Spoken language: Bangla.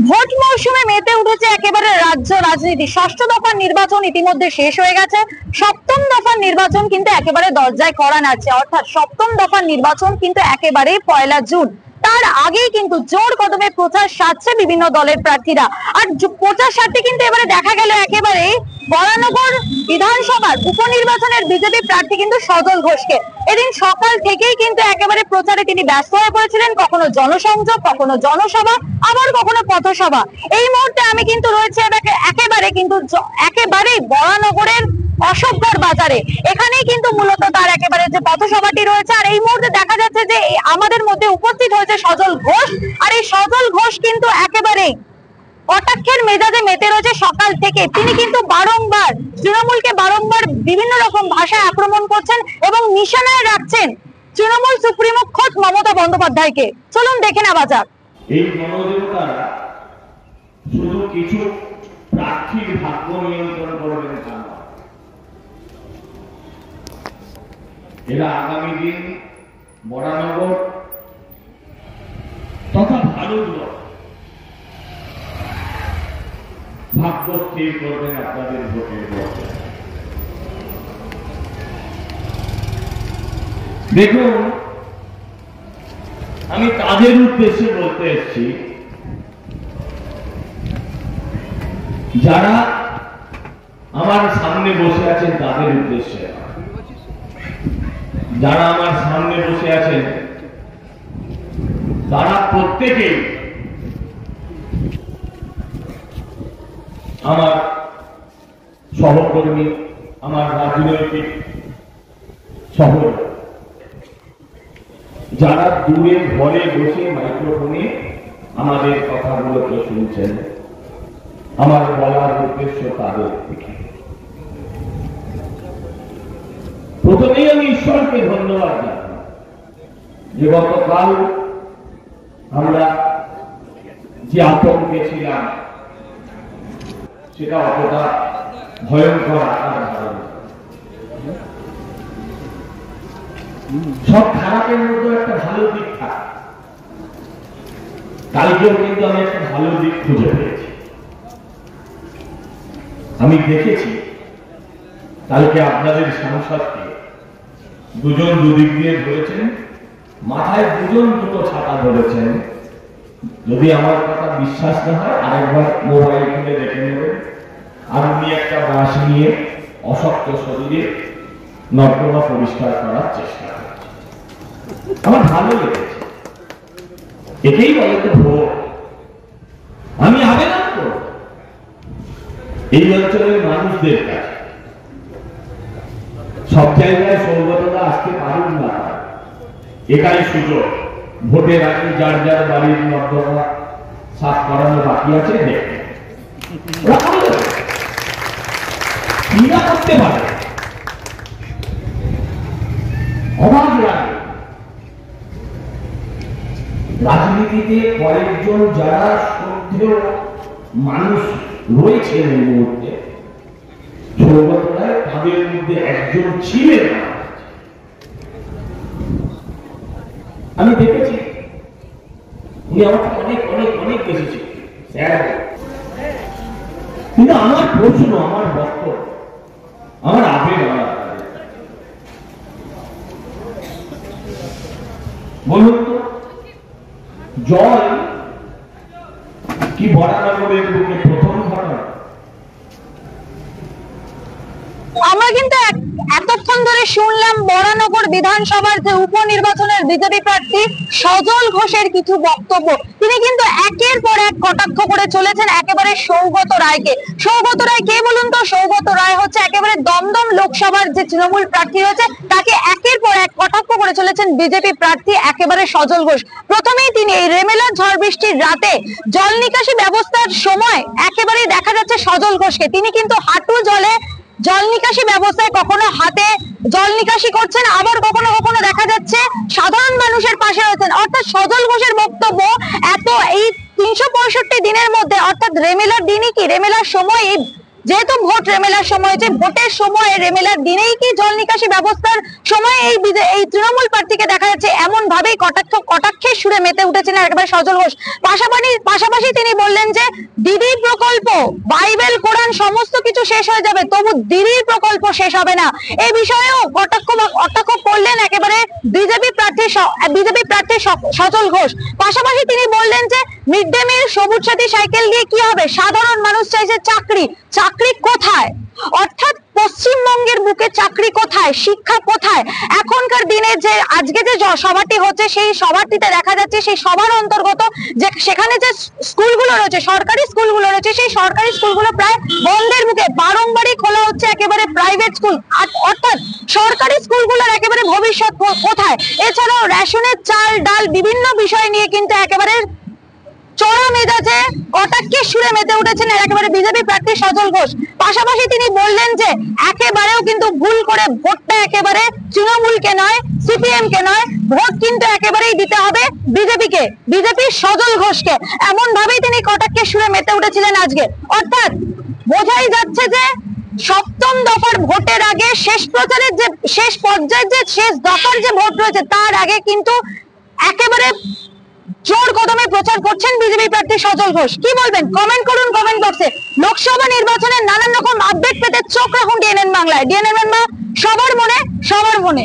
ভোট মৌসুমে মেতে উঠেছে একেবারে রাজ্য রাজনীতি। ষষ্ঠ দফার নির্বাচন ইতিমধ্যে শেষ হয়ে গেছে, সপ্তম দফার নির্বাচন কিন্তু একেবারে দরজায় কড়া নাড়ছে। অর্থাৎ সপ্তম দফার নির্বাচন কিন্তু একেবারেই 1 জুন। তার আগেই কিন্তু জোর কদমে প্রচার সারছে বিভিন্ন দলের প্রার্থীরা। আর প্রচার সারতে কিন্তু এবারে দেখা গেল একেবারে বরানগর বিধানসভার উপনির্বাচনের বিজেপি প্রার্থী কিন্তু সজল ঘোষকে। এদিন সকাল থেকেই কিন্তু একেবারে প্রচারে তিনি ব্যস্ত হয়ে পড়েছিলেন, কখনো জনসংযোগ, কখনো জনসভা, আবার কখনো পথসভা। এই মুহূর্তে আমি কিন্তু রয়েছে একেবারে বরানগরের অশোকগড় বাজারে। এখানেই কিন্তু মূলত তার একেবারে যে পথসভাটি রয়েছে। আর এই মুহূর্তে দেখা যাচ্ছে যে আমাদের মধ্যে উপস্থিত হয়েছে সজল ঘোষ। আর এই সজল ঘোষ কিন্তু একেবারে কটাক্ষের মেজাজে মেতে রয়েছে সকাল থেকে। তিনি কিন্তু বারংবার তৃণমূলকে বিভিন্ন রকম ভাষায় আক্রমণ করছেন এবং নিশানায় রাখছেন তৃণমূল সুপ্রিমো খোদ মমতা বন্দ্যোপাধ্যায়কে। চলুন দেখে নেওয়া যাক। এই গণদেবতারা শুধু কিছু প্রার্থীর ভাগ্য নিয়ন্ত্রণ করবেন তা নয়, এরা আগামী দিন বরানগর তথা ভারতবর্ষ ভাগ্য স্থির করবেন আপনাদের ভোটের পক্ষে। দেখুন, আমি তাদের উদ্দেশ্যে বলতে এসেছি যারা আমার সামনে বসে আছেন, তাদের উদ্দেশ্যে। যারা আমার সামনে বসে আছেন তারা প্রত্যেকেই আমার সহকর্মী, আমার রাজনৈতিক সহকর্মী, যারা দূরে ঘরে বসে মাইক্রোফোনে আমাদের কথাগুলোকে শুনছেন। আমার বলার উদ্দেশ্য তাদের দিকে। প্রথমেই আমি ঈশ্বরকে ধন্যবাদ জানাই যে গতকাল আমরা যে আতঙ্কে ছিলাম সেটা অতটা ভয়ঙ্কর আকার ধারণ। সব খারাপের মধ্যে একটা ভালো দিক থাকে। কালকেও কিন্তু আমি একটা ভালো দিক খুঁজে পেয়েছি। আমি দেখেছি কালকে আপনাদের সাংসদকে দুজন দুদিক দিয়ে ধরেছেন, মাথায় দুজন দুটো ছাতা ধরেছেন। যদি আমার কথা বিশ্বাস না হয় আরেকবার মোবাইল খুলে দেখে নেবেন। আর উনি একটা বাঁশ নিয়ে অশক্ত শরীরে নর্দমা পরিষ্কার করার চেষ্টা করছেন। আমার ভালো লেগেছে। একেই বলে তো ভোট। আমি আবেদন করব এই অঞ্চলের মানুষদের কাছে, সব জায়গায় সৌগততা আসতে পারুন না, এটাই সুযোগ। ভোটের আগে যার যার বাড়ির নর্দমা সাফ করানো বাকি আছে দেখে করতে পারে। অবাক লাগে রাজনীতিতে কয়েকজন যারা শ্রদ্ধেয় মানুষ রয়েছেন এই মুহূর্তে, সৌগত রায় তাদের মধ্যে একজন ছিলেন। আমি দেখেছি উনি আমাকে অনেক অনেক অনেক বেশি কিন্তু আমার প্রশ্ন, আমার বক্তব্য, আমার আবেগ, বলুন তো, জল কি বরানগরের বুকে প্রথম ঘটনা? আমরা কিন্তু এতক্ষণ ধরে শুনলাম বরানগর বিধানসভার যে উপনির্বাচনের বিজেপি প্রার্থী সজল ঘোষের কিছু বক্তব্য। তিনি কিন্তু একের পর এক কটাক্ষ করে চলেছেন একেবারে সৌগত রায়কে। সৌগত রায় কে বলুন তো? সৌগত রায় হচ্ছে একেবারে দমদম লোকসভার যে তৃণমূল প্রার্থী রয়েছে, তাকে একের পর এক কটাক্ষ করে চলেছেন বিজেপি প্রার্থী একেবারে সজল ঘোষ। প্রথমেই তিনি এই রেমেলার ঝড় বৃষ্টির রাতে জল নিকাশি ব্যবস্থার সময় একেবারেই দেখা যাচ্ছে সজল ঘোষকে। তিনি কিন্তু হাঁটু জলে জল নিকাশি ব্যবস্থায় কখনো হাতে জল নিকাশি করছেন, আবার কখনো কখনো দেখা যাচ্ছে সাধারণ মানুষের পাশে রয়েছেন। অর্থাৎ সজল ঘোষের বক্তব্য এই 365 দিনের মধ্যে, অর্থাৎ রেমেলার দিনই কি রেমেলার সময় যেহেতু ভোট রেমেলার সময় হয়েছে, ভোটের সময় রেমেলার দিনেই কি জল নিকাশি ব্যবস্থার সময় এই তৃণমূল প্রার্থীকে দেখা যাচ্ছে এমন ভাবেই কটাক্ষের সুরে মেতে উঠেছেন একেবারে সজল ঘোষ। পাশাপাশি তিনি বললেন যে দিদি প্রকল্প, বাইবেল কোরআন সমস্ত কিছু শেষ হয়ে যাবে, তবু দিদির প্রকল্প শেষ হবে না। এই বিষয়েও কটাক্ষ করলেন একেবারে বিজেপি প্রার্থী সজল ঘোষ। পাশাপাশি তিনি বললেন যে মিড ডে মিল, সবুজ সাথী সাইকেল দিয়ে কি হবে, সাধারণ মানুষ চাইছে চাকরি কোথায়? অর্থাৎ পশ্চিমবঙ্গের বুকে চাকরি কোথায়, শিক্ষা কোথায়? এখনকার দিনে যে আজকে যে সভাটি হচ্ছে, সেই সভাটিতে দেখা যাচ্ছে সেই সভার অন্তর্গত যে সেখানে যে স্কুলগুলো রয়েছে, সরকারি স্কুলগুলো রয়েছে, সেই সরকারি স্কুলগুলো প্রায় বন্ধের মুখে, বারংবারই খোলা হচ্ছে একেবারে প্রাইভেট স্কুল। অর্থাৎ সরকারি স্কুলগুলোর একেবারে ভবিষ্যৎ কোথায়? এছাড়াও রেশনের চাল ডাল বিভিন্ন বিষয় নিয়ে কিন্তু একেবারে চরম মেজাজে কটাক্ষের সুরে মেতে উঠেছেন একেবারে বিজেপি প্রার্থী সজল ঘোষ। পাশাপাশি তিনি বললেন যে একেবারেও কিন্তু ভুল করে ভোটটা একেবারে তৃণমূলকে নয়, সিপিএম কে নয়, ভোট কিন্তু একেবারেই দিতে হবে বিজেপিকে, বিজেপির সজল ঘোষকে। এমন ভাবেই তিনি কটাক্ষের সুরে মেতে উঠেছিলেন আজকে। অর্থাৎ বোঝাই যাচ্ছে যে সপ্তম দফার ভোটের আগে শেষ প্রচারের যে শেষ পর্যায়ের যে শেষ দফার যে ভোট রয়েছে, তার আগে কিন্তু একেবারে জোর কদমে প্রচার করছেন বিজেপি প্রার্থী সজল ঘোষ। কি বলবেন কমেন্ট করুন কমেন্ট বক্সে। লোকসভা নির্বাচনের নানান রকম আপডেট পেতে চোখ রাখুন ডিএনএন বাংলায়। ডিএনএন বাংলা, সবার মনে সবার মনে।